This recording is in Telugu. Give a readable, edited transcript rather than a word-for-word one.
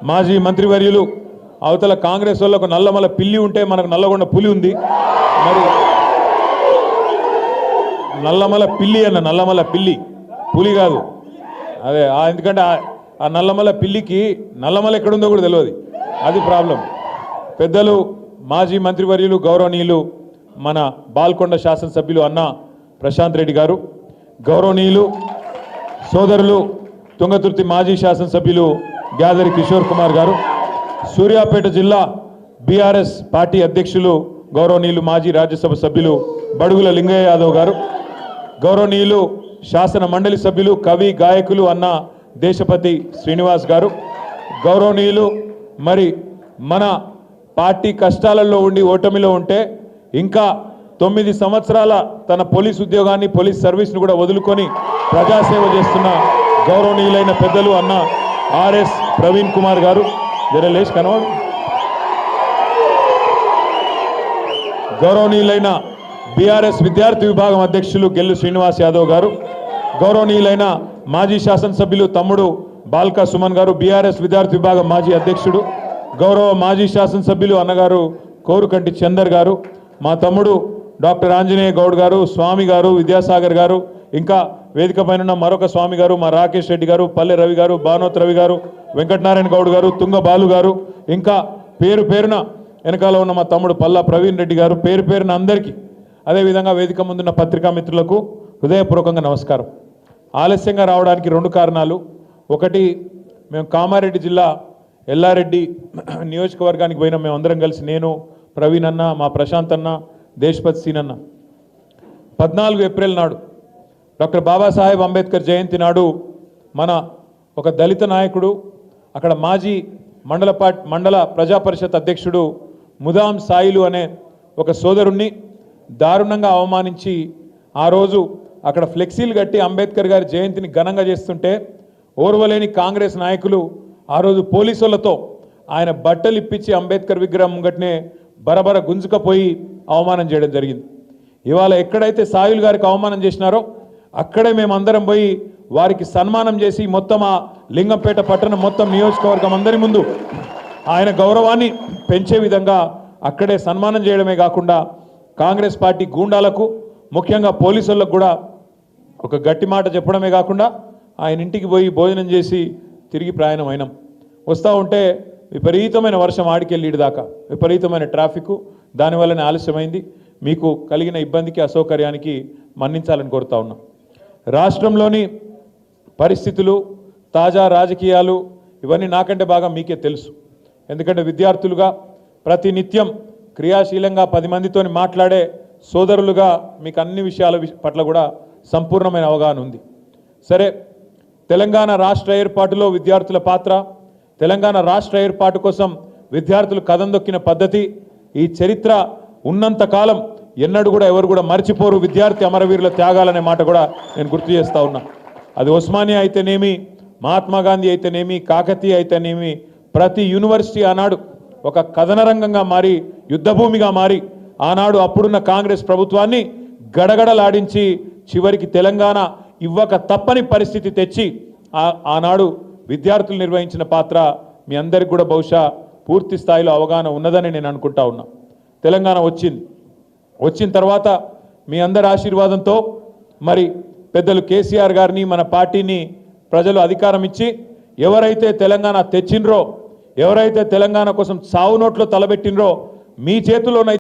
మాజీ మంత్రివర్యులు అవతల కాంగ్రెస్ వాళ్ళకు నల్లమల పిల్లి ఉంటే మనకు నల్లగొండ పులి ఉంది. మరి నల్లమల పిల్లి అన్న, నల్లమల పిల్లి పులి కాదు. అదే ఎందుకంటే ఆ నల్లమల పిల్లికి నల్లమల ఎక్కడుందో కూడా తెలియదు, అది ప్రాబ్లం. పెద్దలు మాజీ మంత్రివర్యులు గౌరవనీయులు మన బాల్కొండ శాసనసభ్యులు అన్న ప్రశాంత్ రెడ్డి గారు, గౌరవనీయులు సోదరులు తుంగతుర్తి మాజీ శాసనసభ్యులు గ్యాదరి కిషోర్ కుమార్ గారు, సూర్యాపేట జిల్లా బీఆర్ఎస్ పార్టీ అధ్యక్షులు గౌరవనీయులు మాజీ రాజ్యసభ సభ్యులు బడుగుల లింగయ్య యాదవ్ గారు, గౌరవనీయులు శాసన మండలి సభ్యులు కవి గాయకులు అన్న దేశపతి శ్రీనివాస్ గారు, గౌరవనీయులు మరి మన పార్టీ కష్టాలలో ఉండి ఓటమిలో ఉంటే ఇంకా 9 సంవత్సరాల తన పోలీస్ ఉద్యోగాన్ని పోలీస్ సర్వీస్ను కూడా వదులుకొని ప్రజాసేవ చేస్తున్న గౌరవనీయులైన పెద్దలు అన్న ఆర్ఎస్ ప్రవీణ్ కుమార్ గారు, జరలేష్ కనవాడు, గౌరవనీయులైన బీఆర్ఎస్ విద్యార్థి విభాగం అధ్యక్షులు గెల్లు శ్రీనివాస్ యాదవ్ గారు, గౌరవనీయులైన మాజీ శాసనసభ్యులు తమ్ముడు బాల్కా సుమన్ గారు, బీఆర్ఎస్ విద్యార్థి విభాగం మాజీ అధ్యక్షుడు, గౌరవ మాజీ శాసనసభ్యులు అన్నగారు కోరుకంటి చందర్ గారు, మా తమ్ముడు డాక్టర్ ఆంజనేయ గౌడ్ గారు, స్వామి గారు, విద్యాసాగర్ గారు, ఇంకా వేదిక పైన మరొక స్వామి గారు, మా రాకేష్ రెడ్డి గారు, పల్లె రవి గారు, భానోత్ రవి గారు, వెంకటనారాయణ గౌడ్ గారు, తుంగ బాలు గారు, ఇంకా పేరు పేరున వెనకాల ఉన్న మా తమ్ముడు పల్లా ప్రవీణ్ రెడ్డి గారు, పేరు పేరున అందరికీ, అదేవిధంగా వేదిక ముందున్న పత్రికా మిత్రులకు హృదయపూర్వకంగా నమస్కారం. ఆలస్యంగా రావడానికి 2 కారణాలు. ఒకటి, మేము కామారెడ్డి జిల్లా ఎల్లారెడ్డి నియోజకవర్గానికి పోయినాం. మేము అందరం కలిసి, నేను, ప్రవీణ్ అన్న, మా ప్రశాంత్ అన్న, దేశపతి సీనన్న. 14 ఏప్రిల్ నాడు డాక్టర్ బాబాసాహెబ్ అంబేద్కర్ జయంతి నాడు మన ఒక దళిత నాయకుడు, అక్కడ మాజీ మండల ప్రజా పరిషత్ అధ్యక్షుడు ముదాం సాయిలు అనే ఒక సోదరుణ్ణి దారుణంగా అవమానించి ఆ రోజు అక్కడ ఫ్లెక్సీలు కట్టి అంబేద్కర్ గారి జయంతిని ఘనంగా చేస్తుంటే ఓర్వలేని కాంగ్రెస్ నాయకులు ఆ రోజు పోలీసులతో ఆయన బట్టలు ఇప్పించి అంబేద్కర్ విగ్రహం ముంగట్నే బరబర గుంజుకపోయి అవమానం చేయడం జరిగింది. ఇవాళ ఎక్కడైతే సాయుల్ గారికి అవమానం చేసినారో అక్కడే మేమందరం పోయి వారికి సన్మానం చేసి మొత్తం ఆ లింగంపేట పట్టణం మొత్తం నియోజకవర్గం అందరి ముందు ఆయన గౌరవాన్ని పెంచే విధంగా అక్కడే సన్మానం చేయడమే కాకుండా కాంగ్రెస్ పార్టీ గూండాలకు, ముఖ్యంగా పోలీసులకు కూడా ఒక గట్టి మాట చెప్పడమే కాకుండా ఆయన ఇంటికి పోయి భోజనం చేసి తిరిగి ప్రయాణం అయినాం. వస్తూ ఉంటే విపరీతమైన వర్షం ఆడికెళ్ళి దాకా విపరీతమైన ట్రాఫిక్, దానివల్లనే ఆలస్యమైంది. మీకు కలిగిన ఇబ్బందికి అసౌకర్యానికి మన్నించాలని కోరుతా ఉన్నాం. రాష్ట్రంలోని పరిస్థితులు, తాజా రాజకీయాలు ఇవన్నీ నాకంటే బాగా మీకే తెలుసు. ఎందుకంటే విద్యార్థులుగా ప్రతినిత్యం క్రియాశీలంగా 10 మందితో మాట్లాడే సోదరులుగా మీకు అన్ని విషయాల పట్ల కూడా సంపూర్ణమైన అవగాహన ఉంది. సరే, తెలంగాణ రాష్ట్ర ఏర్పాటులో విద్యార్థుల పాత్ర, తెలంగాణ రాష్ట్ర ఏర్పాటు కోసం విద్యార్థులు కదం దొక్కిన పద్ధతి, ఈ చరిత్ర ఉన్నంతకాలం ఎన్నడూ కూడా ఎవరు కూడా మర్చిపోరు విద్యార్థి అమరవీరుల త్యాగాలనే మాట కూడా నేను గుర్తు చేస్తూ ఉన్నా. అది ఉస్మానియా అయితేనేమి, మహాత్మా గాంధీ అయితేనేమి, కాకతీయ అయితేనేమి, ప్రతి యూనివర్సిటీ ఆనాడు ఒక కథన రంగంగా మారి, యుద్ధభూమిగా మారి, ఆనాడు అప్పుడున్న కాంగ్రెస్ ప్రభుత్వాన్ని గడగడలాడించి చివరికి తెలంగాణ ఇవ్వక తప్పని పరిస్థితి తెచ్చి ఆనాడు విద్యార్థులు నిర్వహించిన పాత్ర మీ అందరికి కూడా బహుశా పూర్తి స్థాయిలో అవగాహన ఉన్నదని నేను అనుకుంటా ఉన్నా. తెలంగాణ వచ్చిన తర్వాత మీ అందరి ఆశీర్వాదంతో మరి పెద్దలు కేసీఆర్ గారిని, మన పార్టీని ప్రజలు అధికారం ఇచ్చి ఎవరైతే తెలంగాణ తెచ్చిండ్రో, ఎవరైతే తెలంగాణ కోసం సావు నోట్లో తలబెట్టినరో, మీ చేతుల్లోనైతే